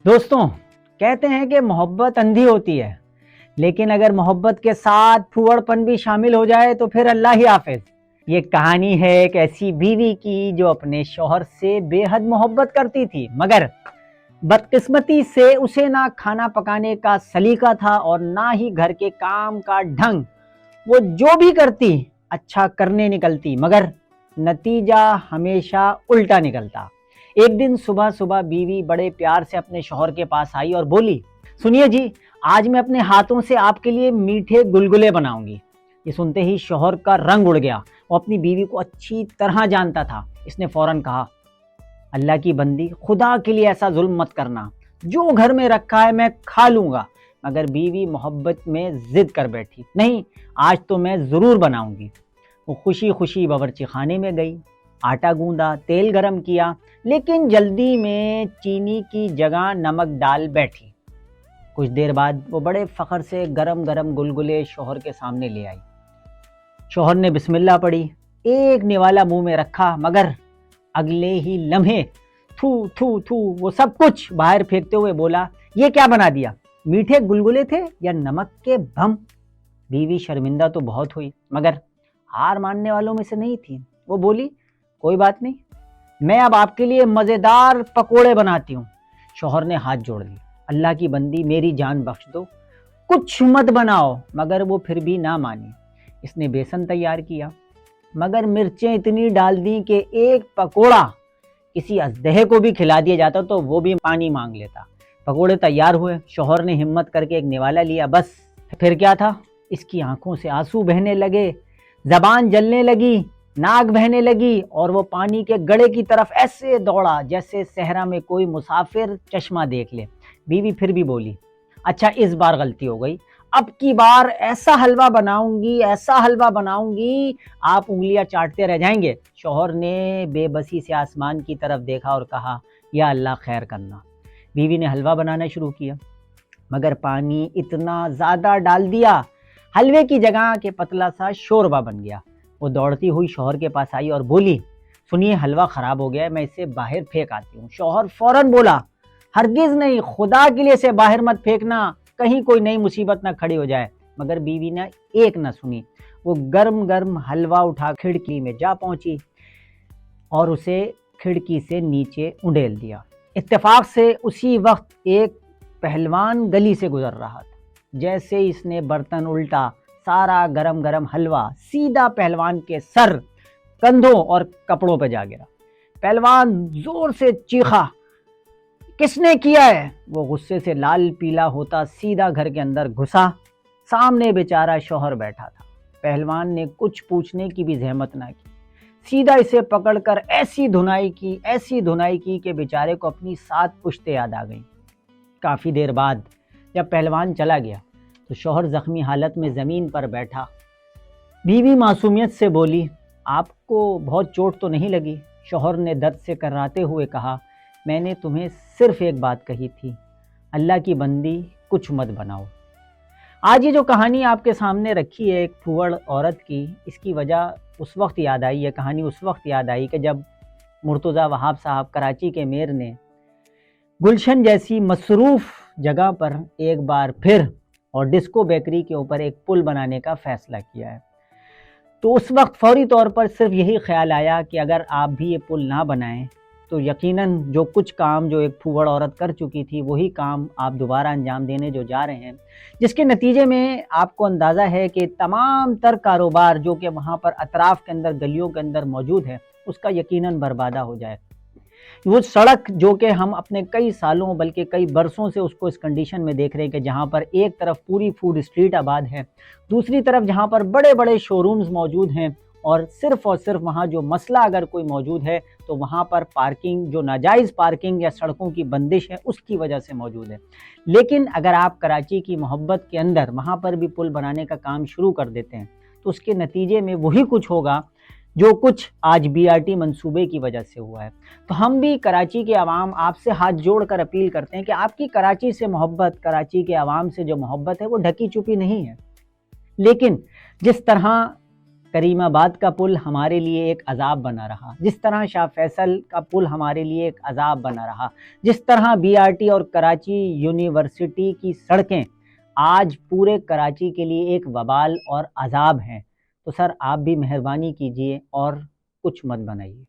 دوستوں کہتے ہیں کہ محبت اندھی ہوتی ہے، لیکن اگر محبت کے ساتھ پھوڑ پن بھی شامل ہو جائے تو پھر اللہ ہی حافظ۔ یہ کہانی ہے ایک ایسی بیوی کی جو اپنے شوہر سے بے حد محبت کرتی تھی، مگر بدقسمتی سے اسے نہ کھانا پکانے کا سلیقہ تھا اور نہ ہی گھر کے کام کا ڈھنگ۔ وہ جو بھی کرتی اچھا کرنے نکلتی، مگر نتیجہ ہمیشہ الٹا نکلتا۔ ایک دن صبح بیوی بڑے پیار سے اپنے شوہر کے پاس آئی اور بولی، سنیے جی، آج میں اپنے ہاتھوں سے آپ کے لیے میٹھے گلگلے بناؤں گی۔ یہ سنتے ہی شوہر کا رنگ اڑ گیا۔ وہ اپنی بیوی کو اچھی طرح جانتا تھا۔ اس نے فوراً کہا، اللہ کی بندی، خدا کے لیے ایسا ظلم مت کرنا، جو گھر میں رکھا ہے میں کھا لوں گا۔ مگر بیوی محبت میں ضد کر بیٹھی، نہیں، آج تو میں ضرور بناؤں گی۔ وہ خوشی خوشی باورچی خانے میں گئی، آٹا گوندا، تیل گرم کیا، لیکن جلدی میں چینی کی جگہ نمک ڈال بیٹھی۔ کچھ دیر بعد وہ بڑے فخر سے گرم گرم گلگلے شوہر کے سامنے لے آئی۔ شوہر نے بسم اللہ پڑھی، ایک نوالا منہ میں رکھا، مگر اگلے ہی لمحے تھو تھو تھو وہ سب کچھ باہر پھینکتے ہوئے بولا، یہ کیا بنا دیا؟ میٹھے گلگلے تھے یا نمک کے بم؟ بیوی شرمندہ تو بہت ہوئی، مگر ہار ماننے والوں میں سے نہیں تھی۔ وہ بولی، کوئی بات نہیں، میں اب آپ کے لیے مزیدار پکوڑے بناتی ہوں۔ شوہر نے ہاتھ جوڑ لیے، اللہ کی بندی میری جان بخش دو، کچھ مت بناؤ۔ مگر وہ پھر بھی نہ مانی۔ اس نے بیسن تیار کیا، مگر مرچیں اتنی ڈال دیں کہ ایک پکوڑا کسی اژدہے کو بھی کھلا دیا جاتا تو وہ بھی پانی مانگ لیتا۔ پکوڑے تیار ہوئے، شوہر نے ہمت کر کے ایک نوالا لیا، بس پھر کیا تھا، اس کی آنکھوں سے آنسو بہنے لگے، زبان جلنے لگی، ناک بہنے لگی، اور وہ پانی کے گڑھے کی طرف ایسے دوڑا جیسے صحرا میں کوئی مسافر چشمہ دیکھ لے۔ بیوی پھر بھی بولی، اچھا اس بار غلطی ہو گئی، اب کی بار ایسا حلوہ بناؤں گی، ایسا حلوہ بناؤں گی، آپ انگلیاں چاٹتے رہ جائیں گے۔ شوہر نے بے بسی سے آسمان کی طرف دیکھا اور کہا، یا اللہ خیر کرنا۔ بیوی نے حلوہ بنانا شروع کیا، مگر پانی اتنا زیادہ ڈال دیا، حلوے کی جگہ کہ پتلا سا شوربہ بن گیا۔ وہ دوڑتی ہوئی شوہر کے پاس آئی اور بولی، سنیے، حلوہ خراب ہو گیا ہے، میں اسے باہر پھینک آتی ہوں۔ شوہر فوراً بولا، ہرگز نہیں، خدا کے لیے اسے باہر مت پھینکنا، کہیں کوئی نئی مصیبت نہ کھڑی ہو جائے۔ مگر بیوی نے ایک نہ سنی۔ وہ گرم گرم حلوہ اٹھا کھڑکی میں جا پہنچی اور اسے کھڑکی سے نیچے انڈیل دیا۔ اتفاق سے اسی وقت ایک پہلوان گلی سے گزر رہا تھا۔ جیسے اس نے برتن الٹا، سارا گرم گرم حلوہ سیدھا پہلوان کے سر، کندھوں اور کپڑوں پہ جا گرا۔ پہلوان زور سے چیخا، کس نے کیا ہے؟ وہ غصے سے لال پیلا ہوتا سیدھا گھر کے اندر گھسا۔ سامنے بیچارہ شوہر بیٹھا تھا۔ پہلوان نے کچھ پوچھنے کی بھی زحمت نہ کی، سیدھا اسے پکڑ کر ایسی دھنائی کی کہ بیچارے کو اپنی 7 پشتیں یاد آ گئیں۔ کافی دیر بعد جب پہلوان چلا گیا تو شوہر زخمی حالت میں زمین پر بیٹھا۔ بیوی معصومیت سے بولی، آپ کو بہت چوٹ تو نہیں لگی؟ شوہر نے درد سے کراتے ہوئے کہا، میں نے تمہیں صرف ایک بات کہی تھی، اللہ کی بندی، کچھ مت بناؤ۔ آج یہ جو کہانی آپ کے سامنے رکھی ہے ایک پھوڑ عورت کی، اس کی وجہ اس وقت یاد آئی، یہ کہانی اس وقت یاد آئی کہ جب مرتضیٰ وہاب صاحب کراچی کے میئر نے گلشن جیسی مصروف جگہ پر ایک بار پھر اور ڈسکو بیکری کے اوپر ایک پل بنانے کا فیصلہ کیا ہے، تو اس وقت فوری طور پر صرف یہی خیال آیا کہ اگر آپ بھی یہ پل نہ بنائیں تو یقیناً جو کچھ کام جو ایک پھوڑ عورت کر چکی تھی وہی کام آپ دوبارہ انجام دینے جو جا رہے ہیں، جس کے نتیجے میں آپ کو اندازہ ہے کہ تمام تر کاروبار جو کہ وہاں پر اطراف کے اندر گلیوں کے اندر موجود ہے اس کا یقیناً بربادہ ہو جائے۔ وہ سڑک جو کہ ہم اپنے کئی سالوں بلکہ کئی برسوں سے اس کو اس کنڈیشن میں دیکھ رہے ہیں کہ جہاں پر ایک طرف پوری فوڈ اسٹریٹ آباد ہے، دوسری طرف جہاں پر بڑے بڑے شو رومز موجود ہیں، اور صرف وہاں جو مسئلہ اگر کوئی موجود ہے تو وہاں پر پارکنگ، جو ناجائز پارکنگ یا سڑکوں کی بندش ہے، اس کی وجہ سے موجود ہے۔ لیکن اگر آپ کراچی کی محبت کے اندر وہاں پر بھی پل بنانے کا کام شروع کر دیتے ہیں تو اس کے نتیجے میں وہی کچھ ہوگا جو کچھ آج BRT منصوبے کی وجہ سے ہوا ہے۔ تو ہم بھی کراچی کے عوام آپ سے ہاتھ جوڑ کر اپیل کرتے ہیں کہ آپ کی کراچی سے محبت، کراچی کے عوام سے جو محبت ہے وہ ڈھکی چھپی نہیں ہے، لیکن جس طرح کریم آباد کا پل ہمارے لیے ایک عذاب بنا رہا، جس طرح شاہ فیصل کا پل ہمارے لیے ایک عذاب بنا رہا، جس طرح بی آر ٹی اور کراچی یونیورسٹی کی سڑکیں آج پورے کراچی کے لیے ایک وبال اور عذاب ہیں، تو سر آپ بھی مہربانی کیجئے اور کچھ مت بنائیے۔